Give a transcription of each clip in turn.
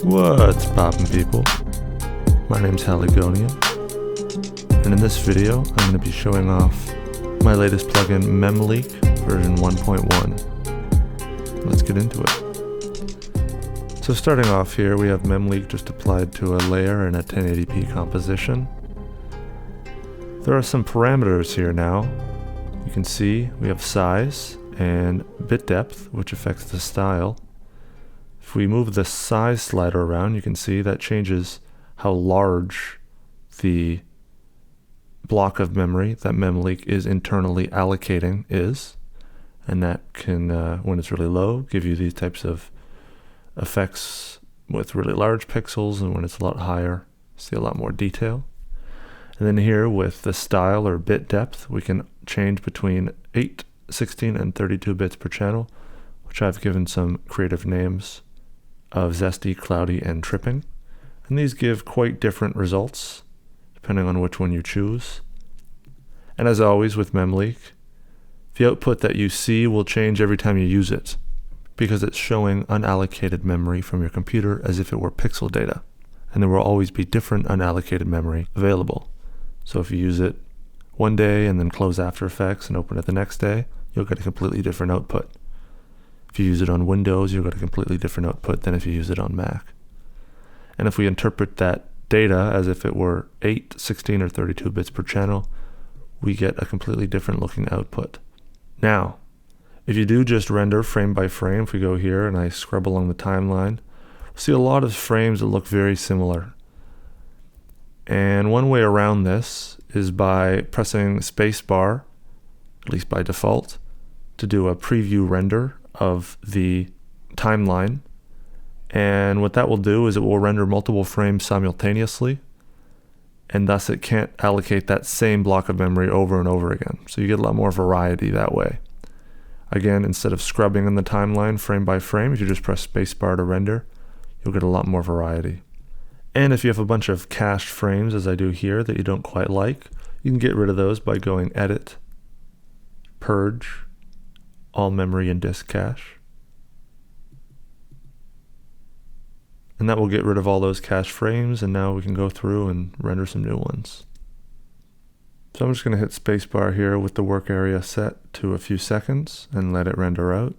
What's poppin', people? My name's Haligonian, and in this video I'm going to be showing off my latest plugin, Memleak version 1.1. Let's get into it. So starting off here, we have Memleak just applied to a layer in a 1080p composition. There are some parameters here now. You can see we have size and bit depth, which affects the style. If we move the size slider around, you can see that changes how large the block of memory that Memleak is internally allocating is. And that can, when it's really low, give you these types of effects with really large pixels, and when it's a lot higher, see a lot more detail. And then here with the style or bit depth, we can change between 8, 16, and 32 bits per channel, which I've given some creative names of zesty, cloudy, and tripping. And these give quite different results depending on which one you choose. And as always with Memleak, the output that you see will change every time you use it, because it's showing unallocated memory from your computer as if it were pixel data. And there will always be different unallocated memory available. So if you use it one day and then close After Effects and open it the next day, you'll get a completely different output. If you use it on Windows, you'll get a completely different output than if you use it on Mac. And if we interpret that data as if it were 8, 16, or 32 bits per channel, we get a completely different looking output. Now, if you do just render frame by frame, if we go here and I scrub along the timeline, we'll see a lot of frames that look very similar. And one way around this is by pressing spacebar, at least by default, to do a preview render of the timeline. And what that will do is it will render multiple frames simultaneously, and thus it can't allocate that same block of memory over and over again. So you get a lot more variety that way. Again, instead of scrubbing in the timeline frame by frame, if you just press spacebar to render, you'll get a lot more variety. And if you have a bunch of cached frames, as I do here, that you don't quite like, you can get rid of those by going Edit, Purge, All Memory and Disk Cache. And that will get rid of all those cached frames, and now we can go through and render some new ones. So I'm just going to hit spacebar here with the work area set to a few seconds and let it render out.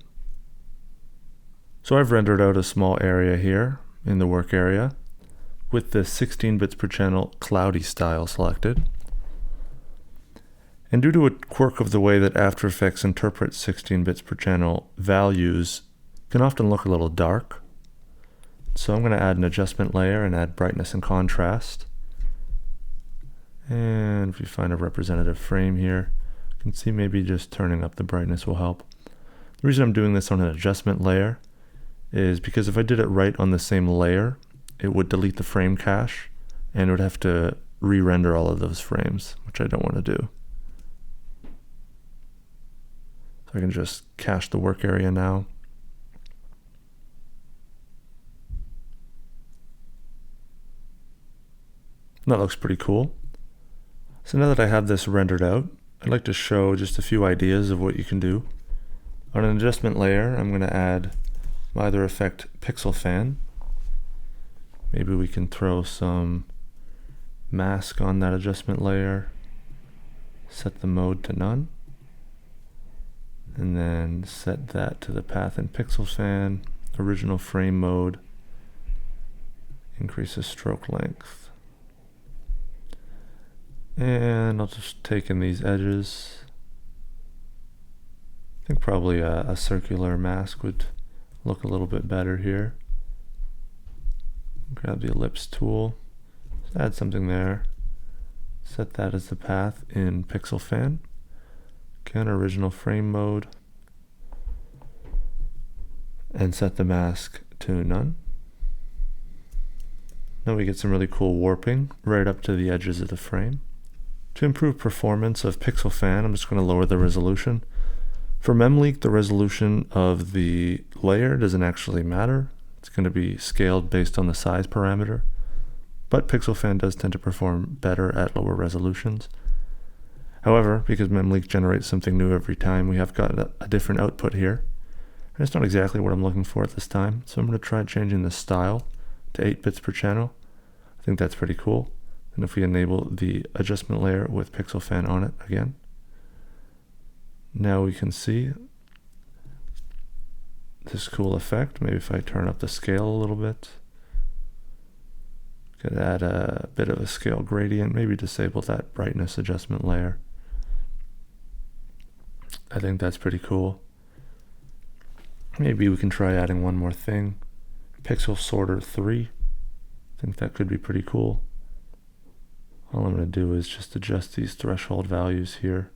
So I've rendered out a small area here in the work area with the 16 bits per channel cloudy style selected. And due to a quirk of the way that After Effects interprets 16 bits per channel values, it can often look a little dark. So I'm going to add an adjustment layer and add brightness and contrast. And if we find a representative frame here, you can see maybe just turning up the brightness will help. The reason I'm doing this on an adjustment layer is because if I did it right on the same layer, it would delete the frame cache and it would have to re-render all of those frames, which I don't want to do. So I can just cache the work area now. And that looks pretty cool. So now that I have this rendered out, I'd like to show just a few ideas of what you can do. On an adjustment layer, I'm going to add my other effect, Pixel Fan. Maybe we can throw some mask on that adjustment layer, set the mode to none, and then set that to the path in Pixel Fan, original frame mode, increase the stroke length. And I'll just take in these edges. I think probably a circular mask would look a little bit better here. Grab the ellipse tool, just add something there. Set that as the path in Pixel Fan. Again, original frame mode. And set the mask to none. Now we get some really cool warping right up to the edges of the frame. To improve performance of Pixel Fan, I'm just going to lower the resolution. For Memleak, the resolution of the layer doesn't actually matter. It's going to be scaled based on the size parameter. But Pixel Fan does tend to perform better at lower resolutions. However, because Memleak generates something new every time, we have got a different output here. And it's not exactly what I'm looking for at this time, so I'm going to try changing the style to 8 bits per channel. I think that's pretty cool. And if we enable the adjustment layer with pixel fan on it again, now we can see this cool effect. Maybe if I turn up the scale a little bit, could add a bit of a scale gradient, maybe disable that brightness adjustment layer. I think that's pretty cool. Maybe we can try adding one more thing. Pixel sorter 3. I think that could be pretty cool. All I'm going to do is just adjust these threshold values here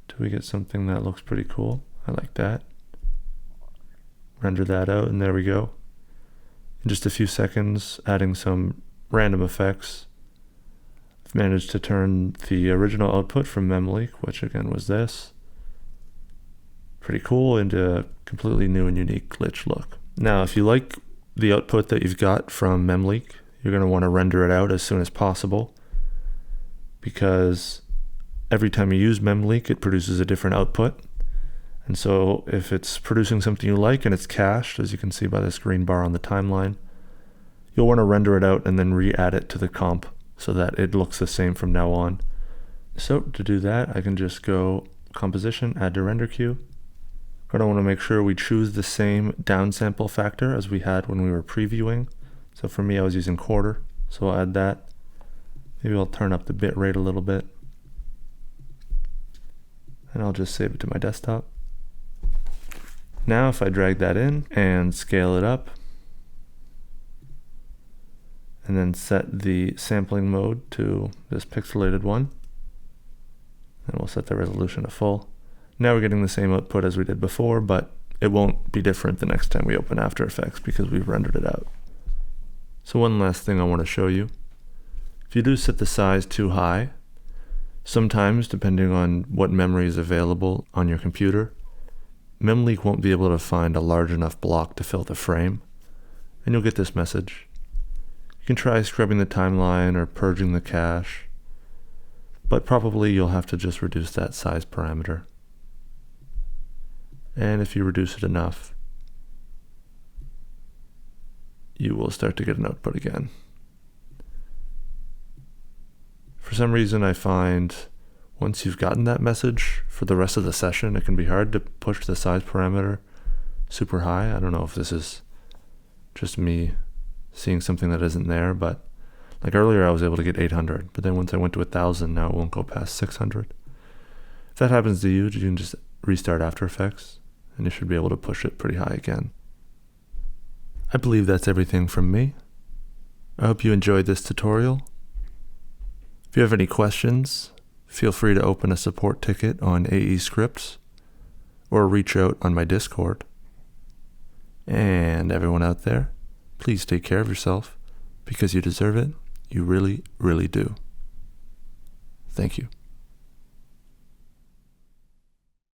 till we get something that looks pretty cool. I like that. Render that out, and there we go. In just a few seconds, adding some random effects, I've managed to turn the original output from Memleak, which again was this, pretty cool, into a completely new and unique glitch look. Now, if you like the output that you've got from Memleak, you're going to want to render it out as soon as possible, because every time you use Memleak, it produces a different output. And so if it's producing something you like and it's cached, as you can see by this green bar on the timeline, you'll want to render it out and then re-add it to the comp so that it looks the same from now on. So to do that, I can just go Composition, Add to Render Queue. I want to make sure we choose the same downsample factor as we had when we were previewing. So for me, I was using 1/4, so I'll add that. Maybe I'll turn up the bit rate a little bit. And I'll just save it to my desktop. Now if I drag that in and scale it up, and then set the sampling mode to this pixelated one, and we'll set the resolution to full. Now we're getting the same output as we did before, but it won't be different the next time we open After Effects because we've rendered it out. So one last thing I want to show you. If you do set the size too high, sometimes, depending on what memory is available on your computer, Memleak won't be able to find a large enough block to fill the frame, and you'll get this message. You can try scrubbing the timeline or purging the cache, but probably you'll have to just reduce that size parameter. And if you reduce it enough, you will start to get an output again. For some reason, I find once you've gotten that message for the rest of the session, it can be hard to push the size parameter super high. I don't know if this is just me seeing something that isn't there, but like earlier I was able to get 800, but then once I went to 1000, now it won't go past 600. If that happens to you, you can just restart After Effects and you should be able to push it pretty high again. I believe that's everything from me. I hope you enjoyed this tutorial. If you have any questions, feel free to open a support ticket on AE Scripts or reach out on my Discord. And everyone out there, please take care of yourself because you deserve it. You really, really do. Thank you.